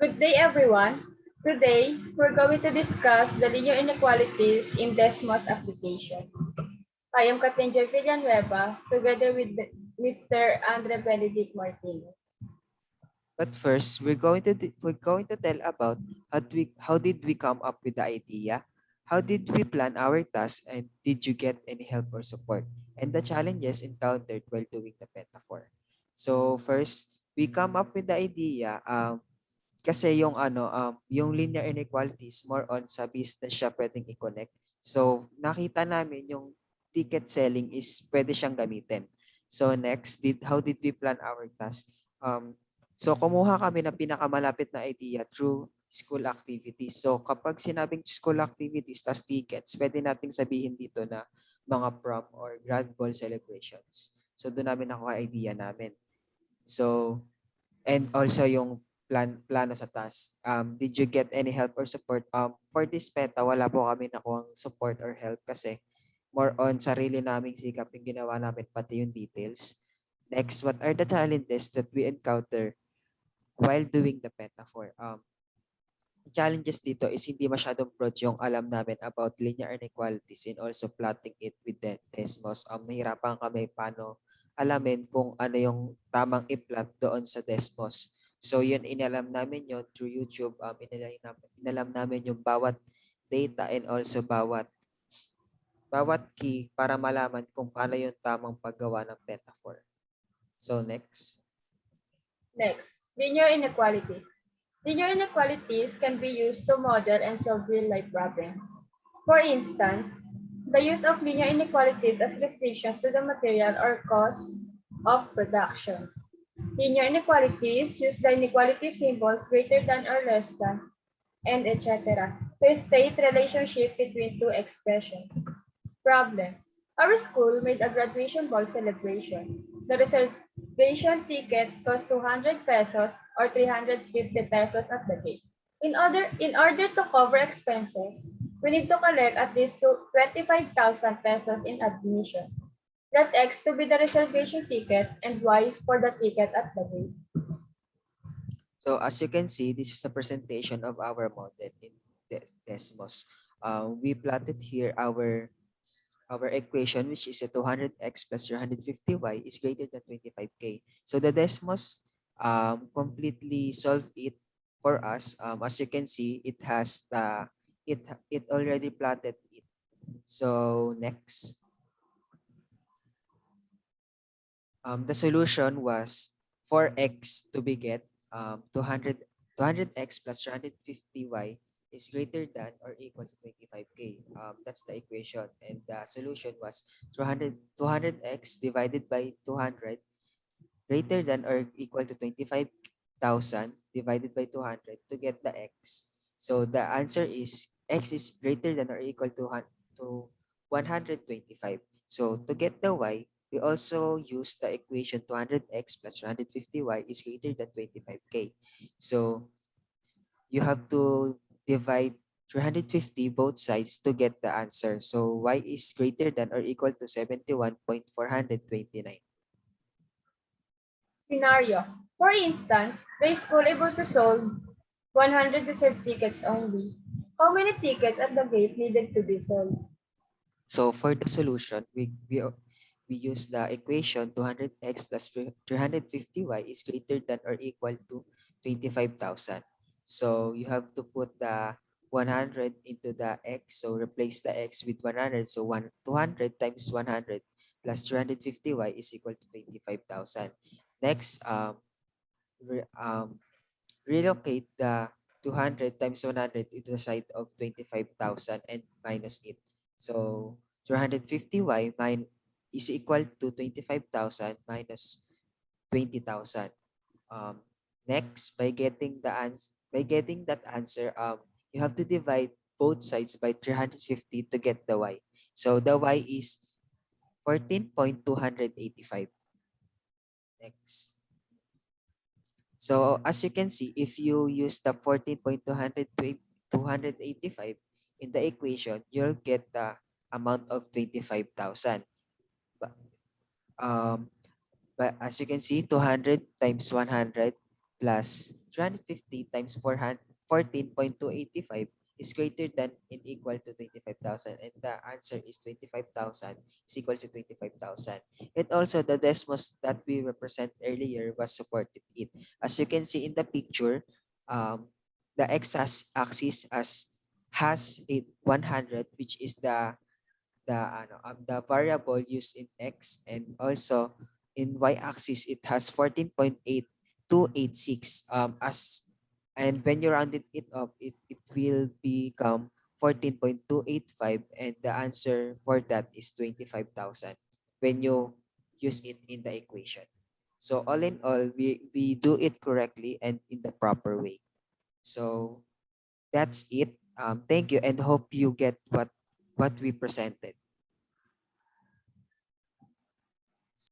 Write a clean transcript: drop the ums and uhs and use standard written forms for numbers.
Good day, everyone. Today, we're going to discuss the linear inequalities in Desmos application. I am Katinja Villanueva, together with Mr. Andre Benedict Martinez. But first, we're going to tell about how did we come up with the idea, how did we plan our tasks, and did you get any help or support, and the challenges encountered while doing the metaphor. So first, we come up with the idea kasi yung linear inequalities more on sa business siya pwedeng i-connect. So nakita namin yung ticket selling is pwede siyang gamitin. So next, how did we plan our task? So kumuha kami ng pinakamalapit na idea through school activities. So kapag sinabing school activities tas tickets, pwede nating sabihin dito na mga prom or grad ball celebrations. So doon namin nakuha idea namin. So and also yung plano sa task. Did you get any help or support? For this PETA, wala po kami nakuhang support or help kasi more on sarili naming sikap yung ginawa namin pati yung details. Next, what are the challenges that we encounter while doing the metaphor? Challenges dito is hindi masyadong broad yung alam namin about linear inequalities and also plotting it with the Desmos. Nahirapan kami paano alamin kung ano yung tamang i-plot doon sa Desmos. So yun, inalam namin yun through YouTube. Inalam namin yung bawat data and also bawat key para malaman kung paano yung tamang paggawa ng metaphor. So next. Next, linear inequalities. Linear inequalities can be used to model and solve real-life problems. For instance, the use of linear inequalities as restrictions to the material or cost of production. Linear inequalities use the inequality symbols greater than or less than and etc. to state relationship between two expressions. Problem. Our school made a graduation ball celebration. The reservation ticket cost 200 pesos or 350 pesos at the gate. In order to cover expenses, we need to collect at least 25,000 pesos in admission. Let X to be the reservation ticket and Y for the ticket at the gate. So as you can see, this is a presentation of our model in Desmos. We plotted here our equation, which is a 200x plus 350y is greater than 25k. So the Desmos completely solved it for us. As you can see, it has it already plotted it. So next, the solution was for x to be get 200x plus 350y is greater than or equal to 25k. That's the equation. And the solution was 200x divided by 200 greater than or equal to 25,000 divided by 200 to get the x. So the answer is x is greater than or equal to 125. So to get the y, we also use the equation 200x plus 250y is greater than 25k. So you have to divide 350 both sides to get the answer. So y is greater than or equal to 71.429. Scenario. For instance, the school able to sold 100 reserved tickets only. How many tickets at the gate needed to be sold? So for the solution, we use the equation 200x plus 350y is greater than or equal to 25,000. So you have to put the 100 into the x. So replace the x with 100. So 200 times 100 plus 350y is equal to 25,000. Next, relocate the 200 times 100 to the side of 25,000 and minus it. So 350y is equal to 25,000 minus 20,000. Next, by getting that answer, you have to divide both sides by 350 to get the y. So the y is 14.285. Next. So as you can see, if you use the 14.285 in the equation, you'll get the amount of 25,000. But, but as you can see, 200 times 100 plus 350 times 14.285 is greater than and equal to 25,000, and the answer is 25,000 is equal to 25,000. And also the decimals that we represent earlier was supported it. As you can see in the picture, the x-axis has a 100, which is the variable used in x, and also in y-axis it has 14.8286 as, and when you rounded it up, it will become 14.285, and the answer for that is 25,000 when you use it in the equation. So all in all, we do it correctly and in the proper way. So that's it. Thank you, and hope you get what we presented.